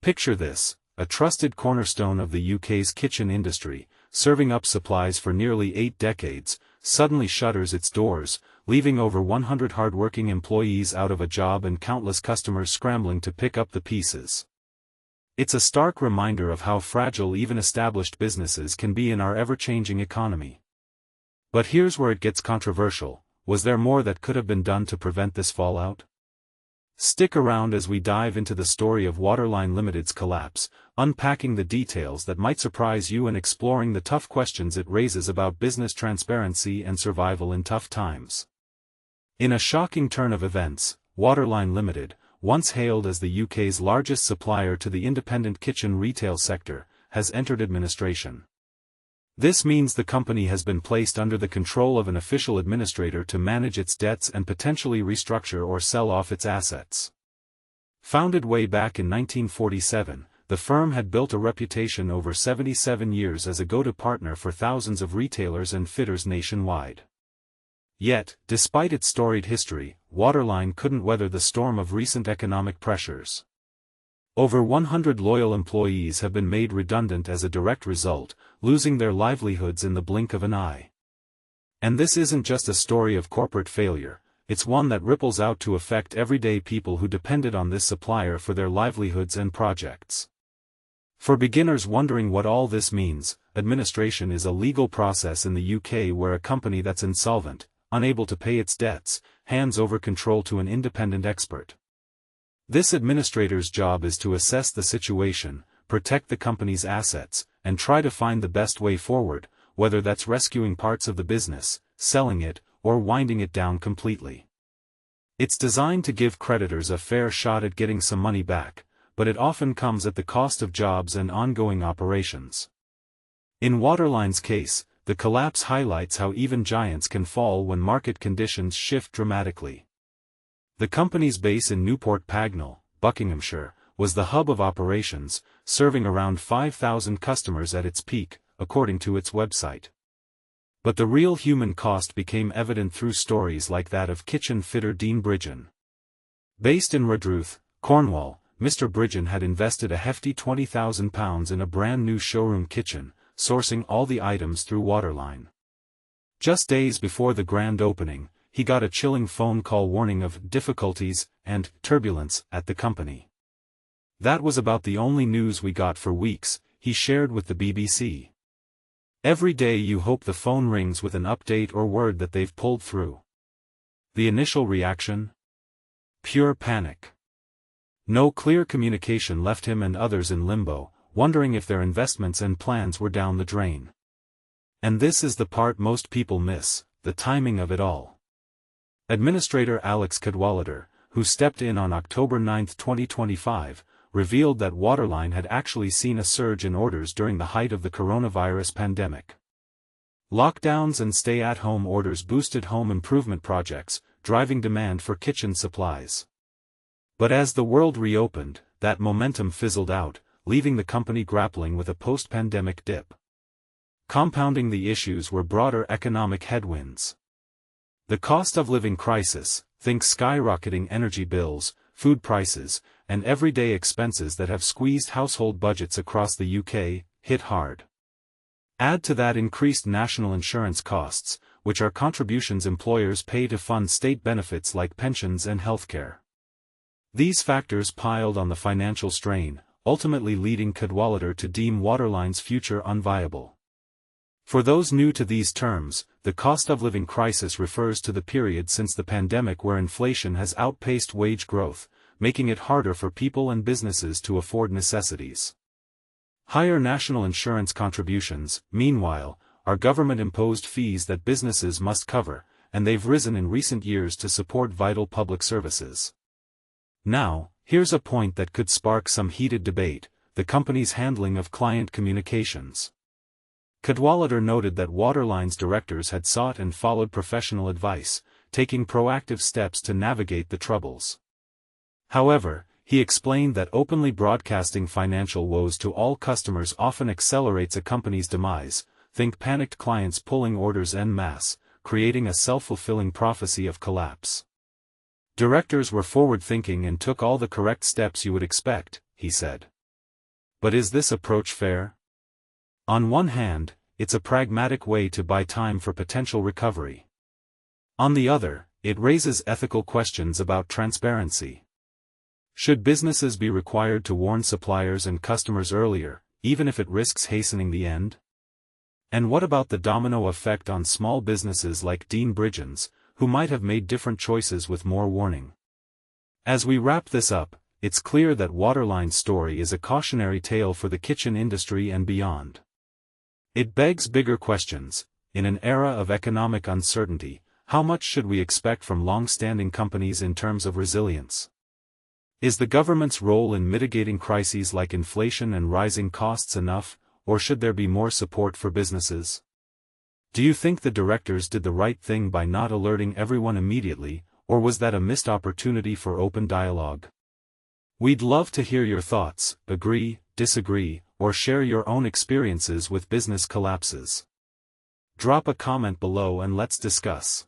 Picture this, a trusted cornerstone of the UK's kitchen industry, serving up supplies for nearly 8 decades, suddenly shutters its doors, leaving over 100 hard-working employees out of a job and countless customers scrambling to pick up the pieces. It's a stark reminder of how fragile even established businesses can be in our ever-changing economy. But here's where it gets controversial. Was there more that could have been done to prevent this fallout? Stick around as we dive into the story of Waterline Limited's collapse, unpacking the details that might surprise you and exploring the tough questions it raises about business transparency and survival in tough times. In a shocking turn of events, Waterline Limited, once hailed as the UK's largest supplier to the independent kitchen retail sector, has entered administration. This means the company has been placed under the control of an official administrator to manage its debts and potentially restructure or sell off its assets. Founded way back in 1947, the firm had built a reputation over 77 years as a go-to partner for thousands of retailers and fitters nationwide. Yet, despite its storied history, Waterline couldn't weather the storm of recent economic pressures. Over 100 loyal employees have been made redundant as a direct result, losing their livelihoods in the blink of an eye. And this isn't just a story of corporate failure, it's one that ripples out to affect everyday people who depended on this supplier for their livelihoods and projects. For beginners wondering what all this means, administration is a legal process in the UK where a company that's insolvent, unable to pay its debts, hands over control to an independent expert. This administrator's job is to assess the situation, protect the company's assets, and try to find the best way forward, whether that's rescuing parts of the business, selling it, or winding it down completely. It's designed to give creditors a fair shot at getting some money back, but it often comes at the cost of jobs and ongoing operations. In Waterline's case, the collapse highlights how even giants can fall when market conditions shift dramatically. The company's base in Newport Pagnell, Buckinghamshire, was the hub of operations, serving around 5,000 customers at its peak, according to its website. But the real human cost became evident through stories like that of kitchen fitter Dean Bridgen. Based in Redruth, Cornwall, Mr. Bridgen had invested a hefty £20,000 in a brand new showroom kitchen, sourcing all the items through Waterline. Just days before the grand opening, he got a chilling phone call warning of difficulties and turbulence at the company. That was about the only news we got for weeks, he shared with the BBC. Every day you hope the phone rings with an update or word that they've pulled through. The initial reaction? Pure panic. No clear communication left him and others in limbo, wondering if their investments and plans were down the drain. And this is the part most people miss, the timing of it all. Administrator Alex Cadwallader, who stepped in on October 9, 2025, revealed that Waterline had actually seen a surge in orders during the height of the coronavirus pandemic. Lockdowns and stay-at-home orders boosted home improvement projects, driving demand for kitchen supplies. But as the world reopened, that momentum fizzled out, leaving the company grappling with a post-pandemic dip. Compounding the issues were broader economic headwinds. The cost of living crisis, think skyrocketing energy bills, food prices, and everyday expenses that have squeezed household budgets across the UK, hit hard. Add to that increased national insurance costs, which are contributions employers pay to fund state benefits like pensions and healthcare. These factors piled on the financial strain, ultimately leading Cadwallader to deem Waterline's future unviable. For those new to these terms, the cost of living crisis refers to the period since the pandemic where inflation has outpaced wage growth, making it harder for people and businesses to afford necessities. Higher national insurance contributions, meanwhile, are government-imposed fees that businesses must cover, and they've risen in recent years to support vital public services. Now, here's a point that could spark some heated debate: the company's handling of client communications. Cadwallader noted that Waterline's directors had sought and followed professional advice, taking proactive steps to navigate the troubles. However, he explained that openly broadcasting financial woes to all customers often accelerates a company's demise. Think panicked clients pulling orders en masse, creating a self-fulfilling prophecy of collapse. Directors were forward-thinking and took all the correct steps you would expect, he said. But is this approach fair? On one hand, it's a pragmatic way to buy time for potential recovery. On the other, it raises ethical questions about transparency. Should businesses be required to warn suppliers and customers earlier, even if it risks hastening the end? And what about the domino effect on small businesses like Bridgen's, who might have made different choices with more warning? As we wrap this up, it's clear that Waterline's story is a cautionary tale for the kitchen industry and beyond. It begs bigger questions. In an era of economic uncertainty, how much should we expect from long-standing companies in terms of resilience? Is the government's role in mitigating crises like inflation and rising costs enough, or should there be more support for businesses? Do you think the directors did the right thing by not alerting everyone immediately, or was that a missed opportunity for open dialogue? We'd love to hear your thoughts, agree, disagree, or share your own experiences with business collapses. Drop a comment below and let's discuss.